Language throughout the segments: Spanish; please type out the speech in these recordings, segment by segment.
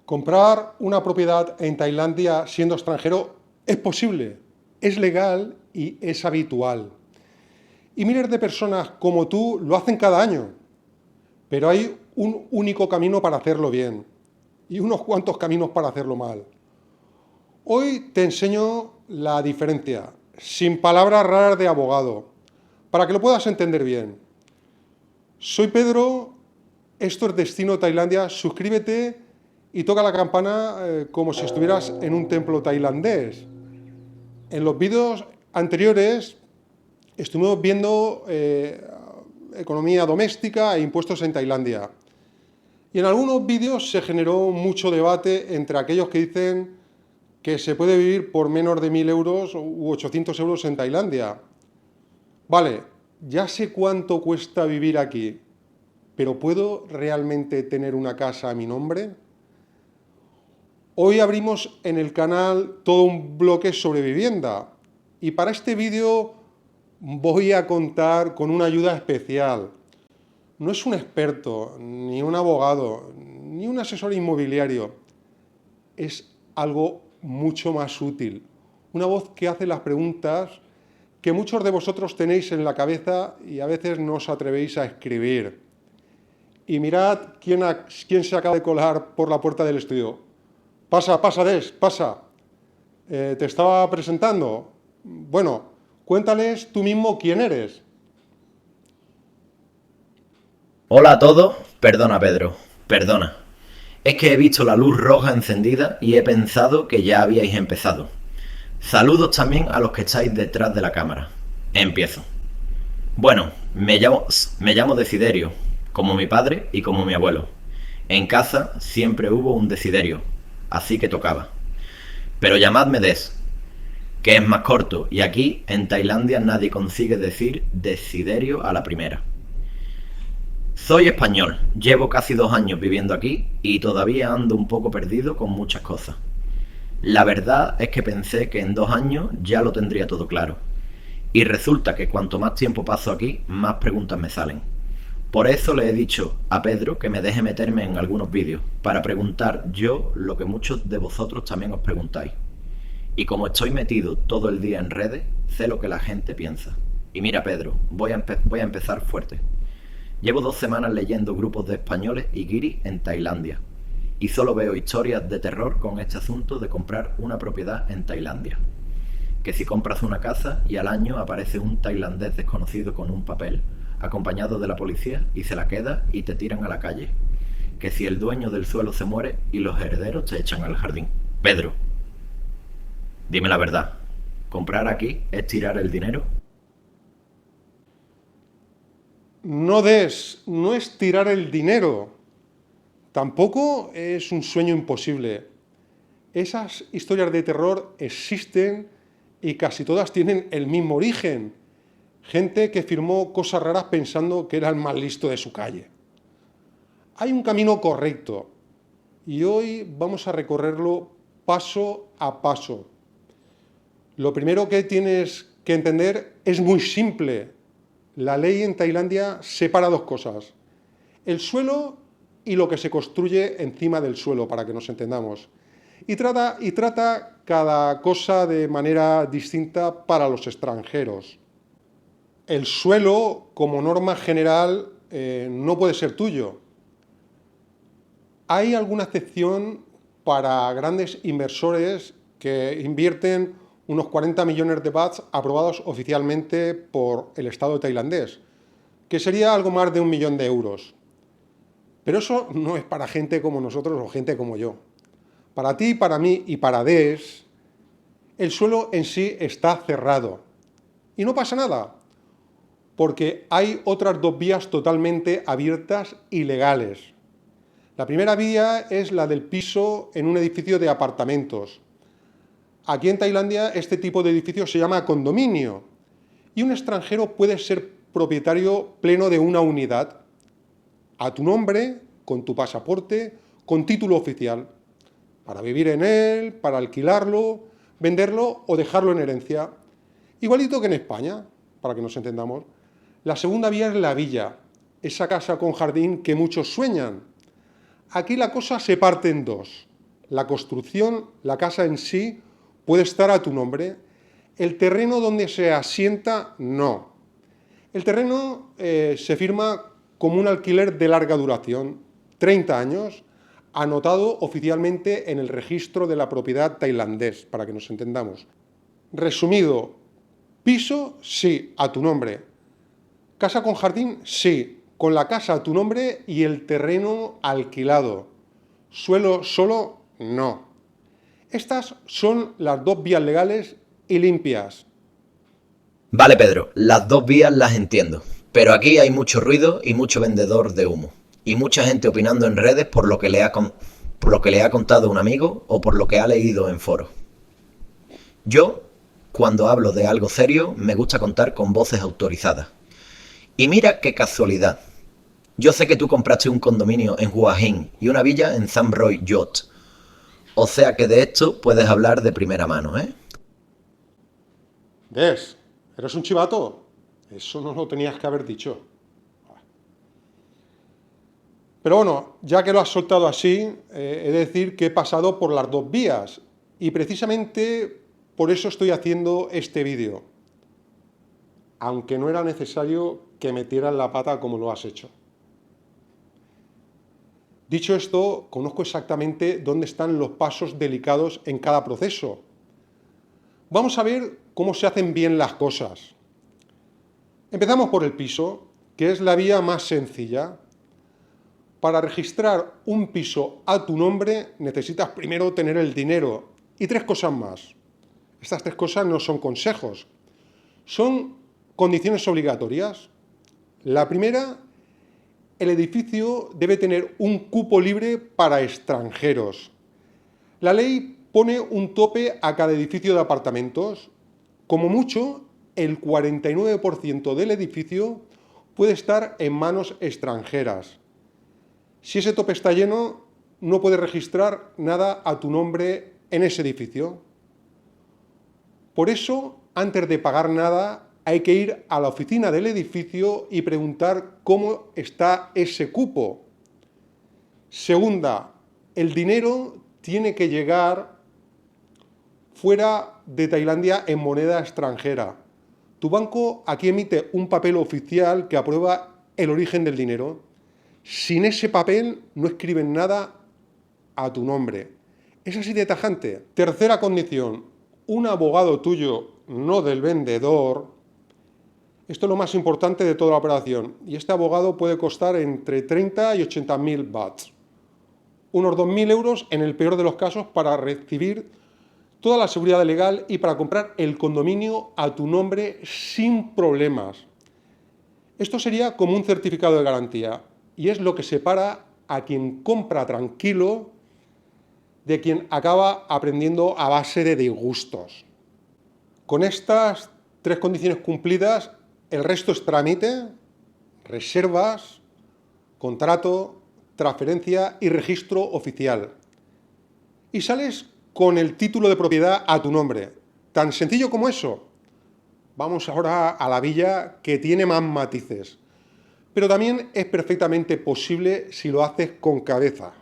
Comprar una propiedad en Tailandia siendo extranjero es posible, es legal y es habitual. Y miles de personas como tú lo hacen cada año, pero hay un único camino para hacerlo bien y unos cuantos caminos para hacerlo mal. Hoy te enseño la diferencia, sin palabras raras de abogado, para que lo puedas entender bien. Soy Pedro, esto es Destino Tailandia, suscríbete y toca la campana como si estuvieras en un templo tailandés. En los vídeos anteriores estuvimos viendo economía doméstica e impuestos en Tailandia. Y en algunos vídeos se generó mucho debate entre aquellos que dicen que se puede vivir por menos de 1.000 euros u 800 euros en Tailandia. Vale, ya sé cuánto cuesta vivir aquí, pero ¿puedo realmente tener una casa a mi nombre? Hoy abrimos en el canal todo un bloque sobre vivienda y para este vídeo voy a contar con una ayuda especial. No es un experto, ni un abogado, ni un asesor inmobiliario. Es algo mucho más útil. Una voz que hace las preguntas que muchos de vosotros tenéis en la cabeza y a veces no os atrevéis a escribir. Y mirad quién se acaba de colar por la puerta del estudio. Pasa, Des, pasa. Te estaba presentando. Bueno, cuéntales tú mismo quién eres. Hola a todos, perdona Pedro, perdona. Es que he visto la luz roja encendida y he pensado que ya habíais empezado. Saludos también a los que estáis detrás de la cámara. Empiezo. Bueno, me llamo Desiderio, como mi padre y como mi abuelo. En casa siempre hubo un Desiderio, así que tocaba. Pero llamadme Des, que es más corto, y aquí en Tailandia nadie consigue decir Desiderio a la primera. Soy español, llevo casi 2 años viviendo aquí y todavía ando un poco perdido con muchas cosas. La verdad es que pensé que en 2 años ya lo tendría todo claro. Y resulta que cuanto más tiempo paso aquí, más preguntas me salen. Por eso le he dicho a Pedro que me deje meterme en algunos vídeos, para preguntar yo lo que muchos de vosotros también os preguntáis. Y como estoy metido todo el día en redes, sé lo que la gente piensa. Y mira Pedro, voy a empezar fuerte. Llevo 2 semanas leyendo grupos de españoles y guiris en Tailandia. Y solo veo historias de terror con este asunto de comprar una propiedad en Tailandia. Que si compras una casa y al año aparece un tailandés desconocido con un papel, acompañado de la policía, y se la queda y te tiran a la calle. Que si el dueño del suelo se muere y los herederos te echan al jardín. Pedro, dime la verdad. ¿Comprar aquí es tirar el dinero? No Des, no es tirar el dinero. Tampoco es un sueño imposible. Esas historias de terror existen y casi todas tienen el mismo origen. Gente que firmó cosas raras pensando que era el más listo de su calle. Hay un camino correcto y hoy vamos a recorrerlo paso a paso. Lo primero que tienes que entender es muy simple. La ley en Tailandia separa 2 cosas. El suelo y lo que se construye encima del suelo, para que nos entendamos. Y trata cada cosa de manera distinta para los extranjeros. El suelo, como norma general, no puede ser tuyo. Hay alguna excepción para grandes inversores que invierten unos 40 millones de bahts aprobados oficialmente por el Estado tailandés, que sería algo más de 1 millón de euros. Pero eso no es para gente como nosotros o gente como yo. Para ti, para mí y para Des, el suelo en sí está cerrado. Y no pasa nada, porque hay otras 2 vías totalmente abiertas y legales. La primera vía es la del piso en un edificio de apartamentos. Aquí en Tailandia este tipo de edificio se llama condominio y un extranjero puede ser propietario pleno de una unidad a tu nombre, con tu pasaporte, con título oficial, para vivir en él, para alquilarlo, venderlo o dejarlo en herencia. Igualito que en España, para que nos entendamos. La segunda vía es la villa, esa casa con jardín que muchos sueñan. Aquí la cosa se parte en 2. La construcción, la casa en sí, puede estar a tu nombre. El terreno donde se asienta, no. El terreno se firma como un alquiler de larga duración, 30 años, anotado oficialmente en el registro de la propiedad tailandés, para que nos entendamos. Resumido, piso, sí, a tu nombre. Casa con jardín, sí, con la casa a tu nombre y el terreno alquilado. Suelo solo, no. Estas son las dos vías legales y limpias. Vale, Pedro, las dos vías las entiendo, pero aquí hay mucho ruido y mucho vendedor de humo. Y mucha gente opinando en redes por lo que le ha contado un amigo o por lo que ha leído en foros. Yo, cuando hablo de algo serio, me gusta contar con voces autorizadas. Y mira qué casualidad. Yo sé que tú compraste un condominio en Hua Hin y una villa en Tham Roi Yot. O sea que de esto puedes hablar de primera mano, ¿eh? ¿Ves? ¿Eres un chivato? Eso no lo tenías que haber dicho. Pero bueno, ya que lo has soltado así, he de decir que he pasado por las dos vías y precisamente por eso estoy haciendo este vídeo, aunque no era necesario que metieras la pata como lo has hecho. Dicho esto, conozco exactamente dónde están los pasos delicados en cada proceso. Vamos a ver cómo se hacen bien las cosas. Empezamos por el piso, que es la vía más sencilla. Para registrar un piso a tu nombre necesitas primero tener el dinero y 3 cosas más. Estas 3 cosas no son consejos, son condiciones obligatorias. La primera, el edificio debe tener un cupo libre para extranjeros. La ley pone un tope a cada edificio de apartamentos. Como mucho, el 49% del edificio puede estar en manos extranjeras. Si ese tope está lleno, no puedes registrar nada a tu nombre en ese edificio. Por eso, antes de pagar nada, hay que ir a la oficina del edificio y preguntar cómo está ese cupo. Segunda, el dinero tiene que llegar fuera de Tailandia en moneda extranjera. Tu banco aquí emite un papel oficial que aprueba el origen del dinero. Sin ese papel no escriben nada a tu nombre. Es así de tajante. Tercera condición, un abogado tuyo, no del vendedor. Esto es lo más importante de toda la operación. Y este abogado puede costar entre 30 y 80.000 bahts. Unos 2.000 euros en el peor de los casos para recibir toda la seguridad legal y para comprar el condominio a tu nombre sin problemas. Esto sería como un certificado de garantía. Y es lo que separa a quien compra tranquilo de quien acaba aprendiendo a base de disgustos. Con estas 3 condiciones cumplidas, el resto es trámite, reservas, contrato, transferencia y registro oficial. Y sales con el título de propiedad a tu nombre. Tan sencillo como eso. Vamos ahora a la villa, que tiene más matices. Pero también es perfectamente posible si lo haces con cabeza.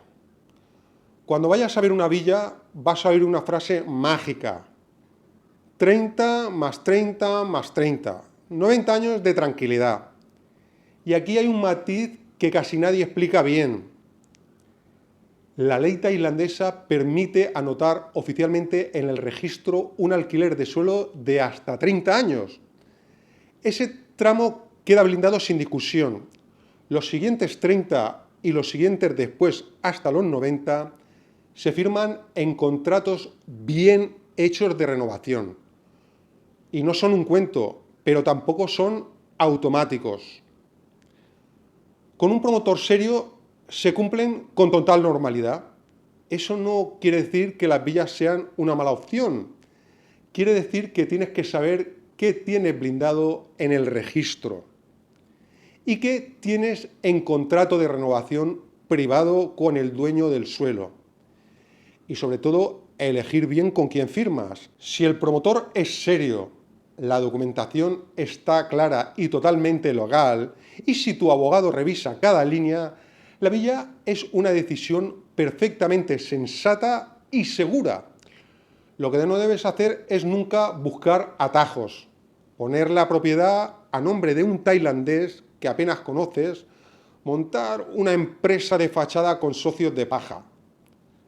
Cuando vayas a ver una villa, vas a oír una frase mágica. 30 más 30 más 30. 90 años de tranquilidad. Y aquí hay un matiz que casi nadie explica bien. La ley tailandesa permite anotar oficialmente en el registro un alquiler de suelo de hasta 30 años. Ese tramo queda blindado sin discusión. Los siguientes 30 y los siguientes después hasta los 90 se firman en contratos bien hechos de renovación. Y no son un cuento, pero tampoco son automáticos. Con un promotor serio se cumplen con total normalidad. Eso no quiere decir que las villas sean una mala opción. Quiere decir que tienes que saber qué tienes blindado en el registro y qué tienes en contrato de renovación privado con el dueño del suelo. Y sobre todo, elegir bien con quién firmas. Si el promotor es serio, la documentación está clara y totalmente legal, y si tu abogado revisa cada línea, la villa es una decisión perfectamente sensata y segura. Lo que no debes hacer es nunca buscar atajos, poner la propiedad a nombre de un tailandés que apenas conoces, montar una empresa de fachada con socios de paja.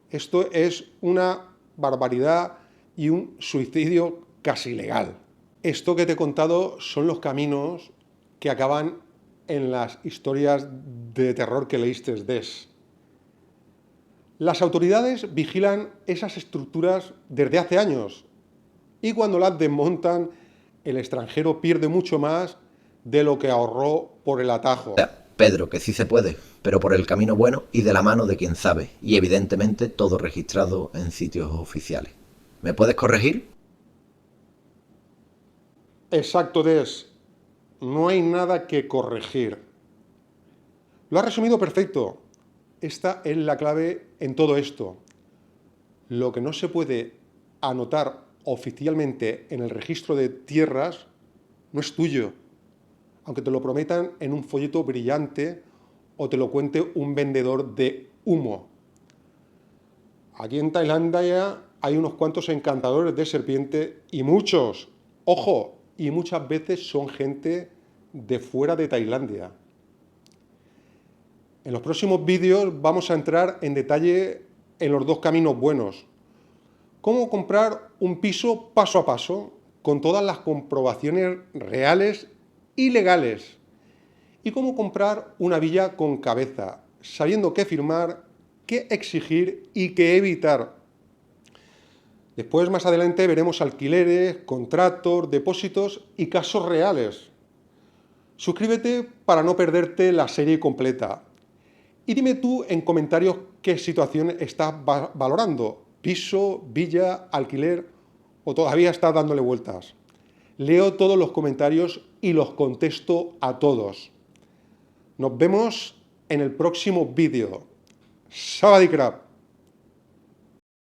Esto es una barbaridad y un suicidio casi legal. Esto que te he contado son los caminos que acaban en las historias de terror que leíste des. Las autoridades vigilan esas estructuras desde hace años y cuando las desmontan, el extranjero pierde mucho más de lo que ahorró por el atajo. Pedro, que sí se puede, pero por el camino bueno y de la mano de quien sabe, y evidentemente todo registrado en sitios oficiales. ¿Me puedes corregir? Exacto, Des. No hay nada que corregir. Lo has resumido perfecto. Esta es la clave en todo esto. Lo que no se puede anotar oficialmente en el registro de tierras no es tuyo, aunque te lo prometan en un folleto brillante o te lo cuente un vendedor de humo. Aquí en Tailandia hay unos cuantos encantadores de serpiente y muchos, ojo, y muchas veces son gente de fuera de Tailandia. En los próximos vídeos vamos a entrar en detalle en los dos caminos buenos. Cómo comprar un piso paso a paso, con todas las comprobaciones reales y legales. Y cómo comprar una villa con cabeza, sabiendo qué firmar, qué exigir y qué evitar. Después, más adelante, veremos alquileres, contratos, depósitos y casos reales. Suscríbete para no perderte la serie completa. Y dime tú en comentarios qué situación estás valorando. Piso, villa, alquiler o todavía estás dándole vueltas. Leo todos los comentarios y los contesto a todos. Nos vemos en el próximo vídeo. Sawadee krap.